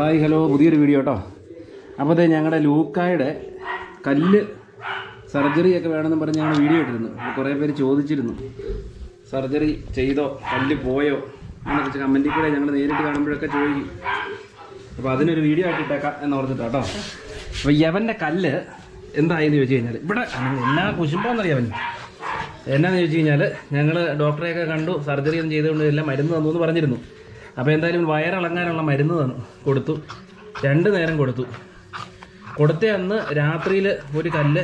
Hi hello, പുതിയൊരു video കേട്ടോ. അപ്പോൾ അതെ, ഞങ്ങളുടെ ലൂക്കായുടെ കല്ല് സർജറിയൊക്കെ വേണമെന്ന് പറഞ്ഞ് ഞങ്ങൾ വീഡിയോ ഇട്ടിരുന്നു. കുറേ പേര് ചോദിച്ചിരുന്നു, സർജറി ചെയ്തോ, കല്ല് പോയോ എന്നൊക്കെ കമൻറ്റിൽ കൂടെ ഞങ്ങൾ നേരിട്ട് കാണുമ്പോഴൊക്കെ ചോദിക്കും. അപ്പോൾ അതിനൊരു വീഡിയോ ആയിട്ട് ഇട്ടേക്കാം എന്നോർത്തിട്ടാ കേട്ടോ. അപ്പോൾ യവൻ്റെ കല്ല് എന്തായെന്ന് ചോദിച്ചു കഴിഞ്ഞാൽ, ഇവിടെ എന്നാ കുശുമ്പോന്നറിയാം അവൻ. എന്നാന്ന് ചോദിച്ചു കഴിഞ്ഞാൽ, ഞങ്ങൾ ഡോക്ടറെയൊക്കെ കണ്ടു, സർജറി ഒന്നും ചെയ്തുകൊണ്ട് എല്ലാം മരുന്ന് തന്നു എന്ന് പറഞ്ഞിരുന്നു. അപ്പോൾ എന്തായാലും വയറിളങ്ങാനുള്ള മരുന്ന് കൊടുത്തു. 2 നേരം കൊടുത്തു. കൊടുത്ത അന്ന് രാത്രിയിൽ ഒരു കല്ല്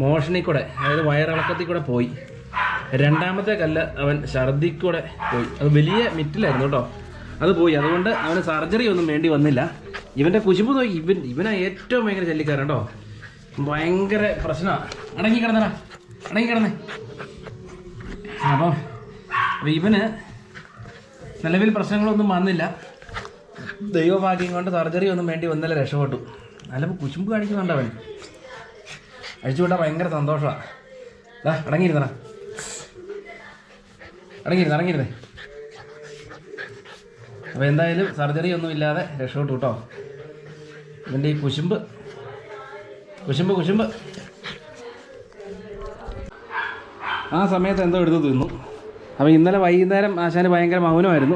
മോഷനിൽ കൂടെ, അതായത് വയറിളക്കത്തിൽ കൂടെ പോയി. 2ാമത്തെ കല്ല് അവൻ ഛർദിക്കൂടെ പോയി. അത് വലിയ മിറ്റിലായിരുന്നു കേട്ടോ, അത് പോയി. അതുകൊണ്ട് അവന് സർജറി ഒന്നും വേണ്ടി വന്നില്ല. ഇവൻ്റെ കുശുമ്പ് നോക്കി, ഇവനാ ഏറ്റവും ഭയങ്കര ചല്ലിക്കാരൻ കേട്ടോ. ഭയങ്കര പ്രശ്നമാണ്. അടങ്ങി കിടന്നേ. അപ്പോൾ ഇവന് നിലവിൽ പ്രശ്നങ്ങളൊന്നും വന്നില്ല. ദൈവഭാഗ്യം കൊണ്ട് സർജറി ഒന്നും വേണ്ടി വന്നല്ല, രക്ഷപ്പെട്ടു. നല്ലപ്പോൾ കുശുമ്പ് കാണിക്കുന്നുണ്ട് അവൻ. അഴിച്ചുവിട്ടാൽ ഭയങ്കര സന്തോഷമാണ്. അടങ്ങിയിരുന്നേ. അപ്പോൾ എന്തായാലും സർജറി ഒന്നും ഇല്ലാതെ രക്ഷപ്പെട്ടു കേട്ടോ. ഇവൻ്റെ ഈ കുശുമ്പ് ആ സമയത്ത് എന്തോ എടുത്ത് തിന്നു. അപ്പോൾ ഇന്നലെ വൈകുന്നേരം ആശാന് ഭയങ്കര മൗനമായിരുന്നു.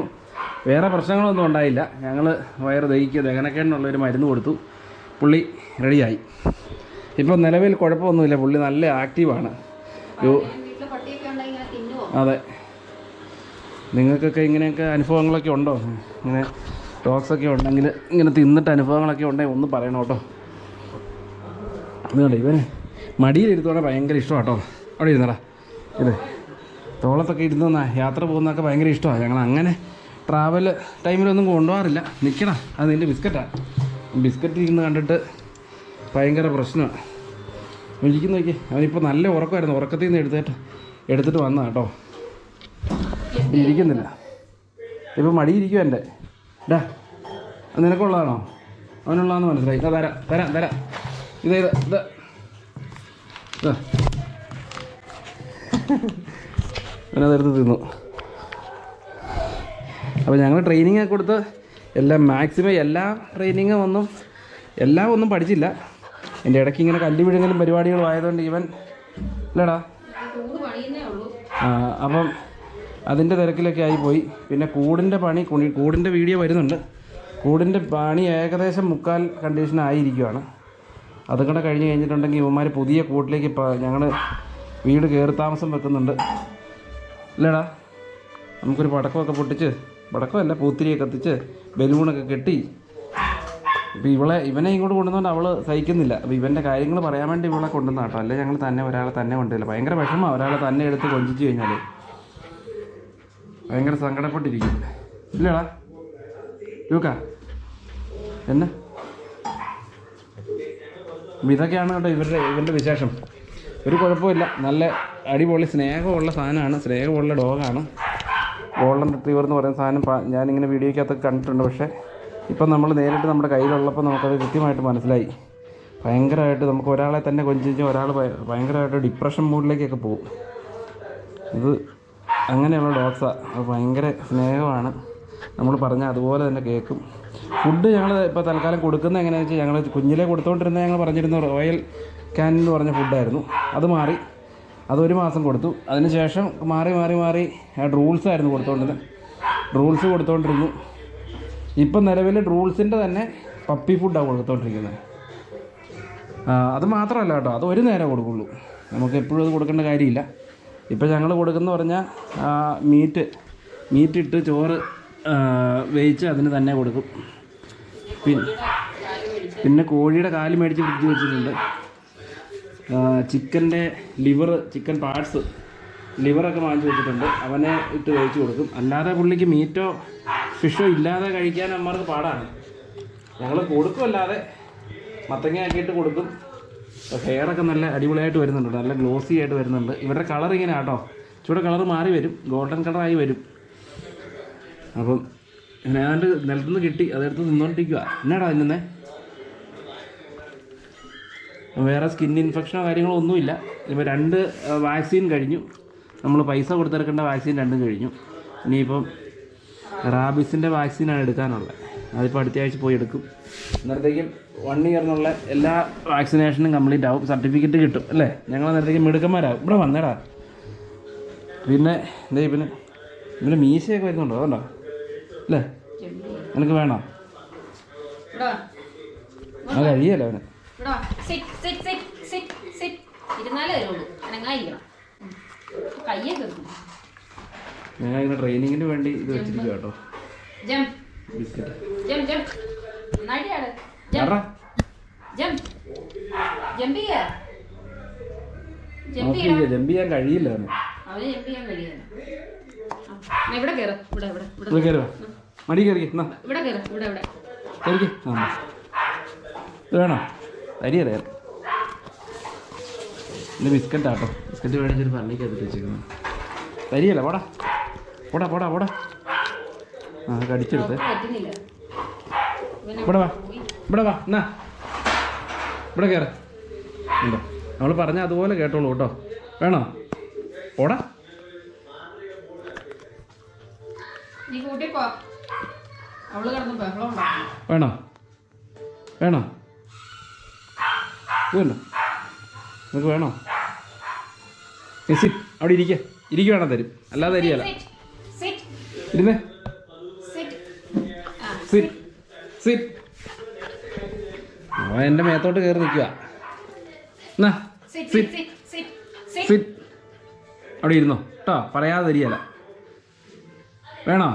വേറെ പ്രശ്നങ്ങളൊന്നും ഉണ്ടായില്ല. ഞങ്ങൾ വയറ് ദഹനക്കേടിനുള്ളൊരു മരുന്ന് കൊടുത്തു. പുള്ളി റെഡിയായി. ഇപ്പം നിലവിൽ കുഴപ്പമൊന്നുമില്ല. പുള്ളി നല്ല ആക്റ്റീവാണ്. അതെ, നിങ്ങൾക്കൊക്കെ ഇങ്ങനെയൊക്കെ അനുഭവങ്ങളൊക്കെ ഉണ്ടോ? ഇങ്ങനെ ഡോഗ്സൊക്കെ ഉണ്ടെങ്കിൽ, ഇങ്ങനെ തിന്നിട്ട് അനുഭവങ്ങളൊക്കെ ഉണ്ടെങ്കിൽ ഒന്ന് പറയണം കേട്ടോ. അതുകൊണ്ട് ഇവന് മടിയിലിരുത്തോടെ ഭയങ്കര ഇഷ്ടമാണ് കേട്ടോ. അവിടെ ഇരുന്നടാ. ഇത് തോളത്തൊക്കെ ഇരുന്ന യാത്ര പോകുന്നതൊക്കെ ഭയങ്കര ഇഷ്ടമാണ്. ഞങ്ങൾ അങ്ങനെ ട്രാവൽ ടൈമിലൊന്നും കൊണ്ടുപോകാറില്ല. നിൽക്കണം, അത് നിൻ്റെ ബിസ്ക്കറ്റാണ്. ബിസ്ക്കറ്റ് ഇരുന്ന് കണ്ടിട്ട് ഭയങ്കര പ്രശ്നമാണ്. ഇരിക്കുന്ന നോക്കി, അവനിപ്പോൾ നല്ല ഉറക്കമായിരുന്നു. ഉറക്കത്തിൽ നിന്ന് എടുത്തിട്ട് വന്ന കേട്ടോ. ഇരിക്കുന്നില്ല, ഇപ്പം മടിയിരിക്കും എൻ്റെ. ഡാ, അത് നിനക്കുള്ളതാണോ? അവനുള്ളതാണെന്ന് മനസ്സിലായി. തരാം. ഇത് അവനതെടുത്ത് തിന്നു. അപ്പോൾ ഞങ്ങൾ ട്രെയിനിങ് കൊടുത്ത് മാക്സിമം എല്ലാ ട്രെയിനിങ്ങും ഒന്നും പഠിച്ചില്ല. എൻ്റെ ഇടയ്ക്ക് ഇങ്ങനെ കല്ല് വിഴുങ്ങലും പരിപാടികളും ആയതുകൊണ്ട് ഇവൻ ഇല്ലടാ. അപ്പം അതിൻ്റെ തിരക്കിലൊക്കെ ആയിപ്പോയി. പിന്നെ കൂടിൻ്റെ വീഡിയോ വരുന്നുണ്ട്. കൂടിൻ്റെ പണി ഏകദേശം 3/4 കണ്ടീഷൻ ആയിരിക്കുകയാണ്. അതും കൂടെ കഴിഞ്ഞിട്ടുണ്ടെങ്കിൽ ഇവന്മാർ പുതിയ കൂട്ടിലേക്ക് ഞങ്ങൾ വീട് കയറി താമസം വെക്കുന്നുണ്ട്. ഇല്ലടാ, നമുക്കൊരു പടക്കമൊക്കെ പൊട്ടിച്ച്, പടക്കമല്ല പൂത്തിരിയൊക്കെ കത്തിച്ച് ബലൂണൊക്കെ കെട്ടി. ഇപ്പോൾ ഇവനെ ഇങ്ങോട്ട് കൊണ്ടുവന്നുകൊണ്ട് അവൾ സഹിക്കുന്നില്ല. അപ്പോൾ ഇവൻ്റെ കാര്യങ്ങൾ പറയാൻ വേണ്ടി ഇവളെ കൊണ്ടുവന്ന കേട്ടോ. അല്ലെ ഞങ്ങൾ ഒരാളെ തന്നെ കൊണ്ടുവരില്ല. ഭയങ്കര വിഷമമാണ് ഒരാളെ തന്നെ എടുത്ത് കൊഞ്ചിച്ച് കഴിഞ്ഞാൽ. ഭയങ്കര സങ്കടപ്പെട്ടിരിക്കും. ഇല്ലടാ ലൂക്ക, എന്നെ ഇതൊക്കെയാണ് കേട്ടോ ഇവൻ്റെ വിശേഷം. ഒരു കുഴപ്പമില്ല. നല്ല അടിപൊളി സ്നേഹമുള്ള സാധനമാണ്. സ്നേഹമുള്ള ഡോഗാണ്. ഗോൾഡൻ റിട്രീവർ എന്ന് പറയുന്ന സാധനം ഞാനിങ്ങനെ വീഡിയോയ്ക്കകത്തൊക്കെ കണ്ടിട്ടുണ്ട്. പക്ഷേ ഇപ്പം നമ്മൾ നേരിട്ട് നമ്മുടെ കയ്യിലുള്ളപ്പോൾ നമുക്കത് കൃത്യമായിട്ട് മനസ്സിലായി. ഭയങ്കരമായിട്ട് നമുക്ക് ഒരാളെ തന്നെ കൊഞ്ചിച്ച് ഒരാൾ ഭയങ്കരമായിട്ട് ഡിപ്രഷൻ മൂഡിലേക്കൊക്കെ പോകും. ഇത് അങ്ങനെയുള്ള ഡോഗ്സാണ്. അത് ഭയങ്കര സ്നേഹമാണ്. നമ്മൾ പറഞ്ഞാൽ അതുപോലെ തന്നെ കേൾക്കും. ഫുഡ് ഞങ്ങൾ ഇപ്പോൾ തൽക്കാലം കൊടുക്കുന്നത് എങ്ങനെയാണെന്ന് വെച്ചാൽ, ഞങ്ങൾ കുഞ്ഞിലെ കൊടുത്തുകൊണ്ടിരുന്നത് ഞങ്ങൾ പറഞ്ഞിരുന്ന റോയൽ ക്യാൻ എന്ന് പറഞ്ഞ ഫുഡായിരുന്നു. അത് മാറി, അതൊരു മാസം കൊടുത്തു. അതിന് ശേഷം മാറി റൂൾസായിരുന്നു കൊടുത്തുകൊണ്ടിരുന്നു. ഇപ്പം നിലവിൽ റൂൾസിൻ്റെ തന്നെ പപ്പി ഫുഡാണ് കൊടുത്തുകൊണ്ടിരിക്കുന്നത്. അത് മാത്രമല്ല കേട്ടോ, അത് ഒരു നേരം കൊടുക്കുള്ളൂ. നമുക്ക് എപ്പോഴും അത് കൊടുക്കേണ്ട കാര്യമില്ല. ഇപ്പം ഞങ്ങൾ കൊടുക്കുന്ന പറഞ്ഞാൽ മീറ്റിട്ട് ചോറ് വേവിച്ച് അതിന് തന്നെ കൊടുക്കും. പിന്നെ കോഴിയുടെ കാല് മേടിച്ച് ഫ്രിഡ്ജ് വെച്ചിട്ടുണ്ട്. ചിക്കൻ്റെ ചിക്കൻ പാർട്സ് ലിവറൊക്കെ വാങ്ങിച്ച് വെച്ചിട്ടുണ്ട്. അവനെ ഇട്ട് വേവിച്ച് കൊടുക്കും. അല്ലാതെ പുള്ളിക്ക് മീറ്റോ ഫിഷോ ഇല്ലാതെ കഴിക്കാൻ അമ്മർക്ക് പാടാണ്. ഞങ്ങൾ കൊടുക്കുമല്ലാതെ മത്തങ്ങ ആക്കിയിട്ട് കൊടുക്കും. ഹെയറൊക്കെ നല്ല അടിപൊളിയായിട്ട് വരുന്നുണ്ട്, നല്ല ഗ്ലോസി ആയിട്ട് വരുന്നുണ്ട്. ഇവരുടെ കളർ ഇങ്ങനെ കേട്ടോ, ചൂടെ കളർ മാറി വരും, ഗോൾഡൻ കളറായി വരും. അപ്പം ഏതാണ്ട് നിലത്തുനിന്ന് കിട്ടി, അതെടുത്ത് നിന്നോണ്ടിരിക്കുക. എന്നാടാ തിന്നുന്നേ? വേറെ സ്കിൻ ഇൻഫെക്ഷനോ കാര്യങ്ങളോ ഒന്നുമില്ല. ഇപ്പോൾ 2 വാക്സിൻ കഴിഞ്ഞു. നമ്മൾ പൈസ കൊടുത്തെടുക്കേണ്ട വാക്സിൻ 2 കഴിഞ്ഞു. ഇനിയിപ്പം റാബിസിൻ്റെ വാക്സിനാണ് എടുക്കാനുള്ളത്. അതിപ്പോൾ അടുത്ത ആഴ്ച പോയി എടുക്കും. അന്നേരത്തേക്കും 1 ഇയറിനുള്ള എല്ലാ വാക്സിനേഷനും കംപ്ലീറ്റ് ആവും, സർട്ടിഫിക്കറ്റ് കിട്ടും അല്ലേ. ഞങ്ങൾ അന്നേരത്തേക്കും മിടുക്കന്മാരാകും. ഇവിടെ വന്നേടാ. പിന്നെ എന്താ പിന്നെ മീശയൊക്കെ വരുന്നുണ്ടോ? അതുകൊണ്ടോ അല്ലേ? നിനക്ക് വേണോ? അത് കഴിയല്ലോ അവന്. ഞങ്ങൾ ഇങ്ങനെ ട്രെയിനിങ്ങിന് വേണ്ടി ഇത് വെച്ചിരിക്കുക കേട്ടോ. ബിസ്ക്കറ്റ് ജമ്പ് ചെയ്യാൻ കഴിയില്ല അവന്. മടി കയറി ഇത് വേണോ? അരിയല്ലേ ഇത് ബിസ്ക്കറ്റാട്ടോ. ബിസ്ക്കറ്റ് മേടിച്ചൊരു പള്ളിക്കകത്ത് വെച്ചിരിക്കുന്നു. തരിയല്ല. പോടാ പോടാ പോടാ പോടാ. ആ കടിച്ചെടുത്ത് ഇവിടെ വാ, ഇവിടെ വാ. എന്നാ ഇവിടെ കയറി ഉണ്ടോ? നമ്മൾ പറഞ്ഞാൽ അതുപോലെ കേട്ടോളൂ കേട്ടോ. വേണോ? ഓടാ. വേണോ? വേണോ? ഇതുണ്ടോ? നിങ്ങൾക്ക് വേണോ? അവിടെ ഇരിക്കുവാണോ? തരും, അല്ലാതെ തരികയല്ല. ഇരുന്നേ. അവൻ എൻ്റെ മേത്തോട്ട് കയറി നിൽക്കുക. എന്നാ അവിടെ ഇരുന്നോ കേട്ടോ, പറയാതെ തരികയല്ല. വേണോ?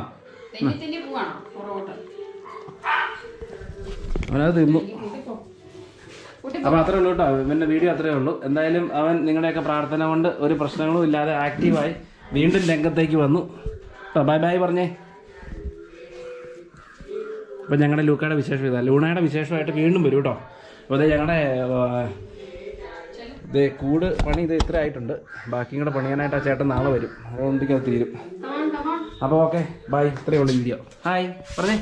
അവനത് തിന്നു. അപ്പോൾ അത്രേ ഉള്ളൂ കേട്ടോ. ഇവൻ്റെ വീഡിയോ അത്രയേ ഉള്ളൂ. എന്തായാലും അവൻ നിങ്ങളുടെയൊക്കെ പ്രാർത്ഥന കൊണ്ട് ഒരു പ്രശ്നങ്ങളും ഇല്ലാതെ ആക്റ്റീവായി വീണ്ടും രംഗത്തേക്ക് വന്നു. ബൈ ബൈ പറഞ്ഞേ. അപ്പോൾ ഞങ്ങളുടെ ലൂക്കയുടെ വിശേഷം ഇതാ. ലൂണയുടെ വിശേഷമായിട്ട് വീണ്ടും വരും കേട്ടോ. അപ്പോൾ അത് ഞങ്ങളുടെ കൂട് പണി ഇത്ര ആയിട്ടുണ്ട്. ബാക്കിയും കൂടെ പണിയാനായിട്ട് ആ ചേട്ടൻ നാളെ വരും. അതുകൊണ്ടേക്ക് അത് തീരും. അപ്പോൾ ഓക്കെ ബൈ. ഇത്രയേ ഉള്ളൂ വീഡിയോ. ഹായ് പറഞ്ഞേ.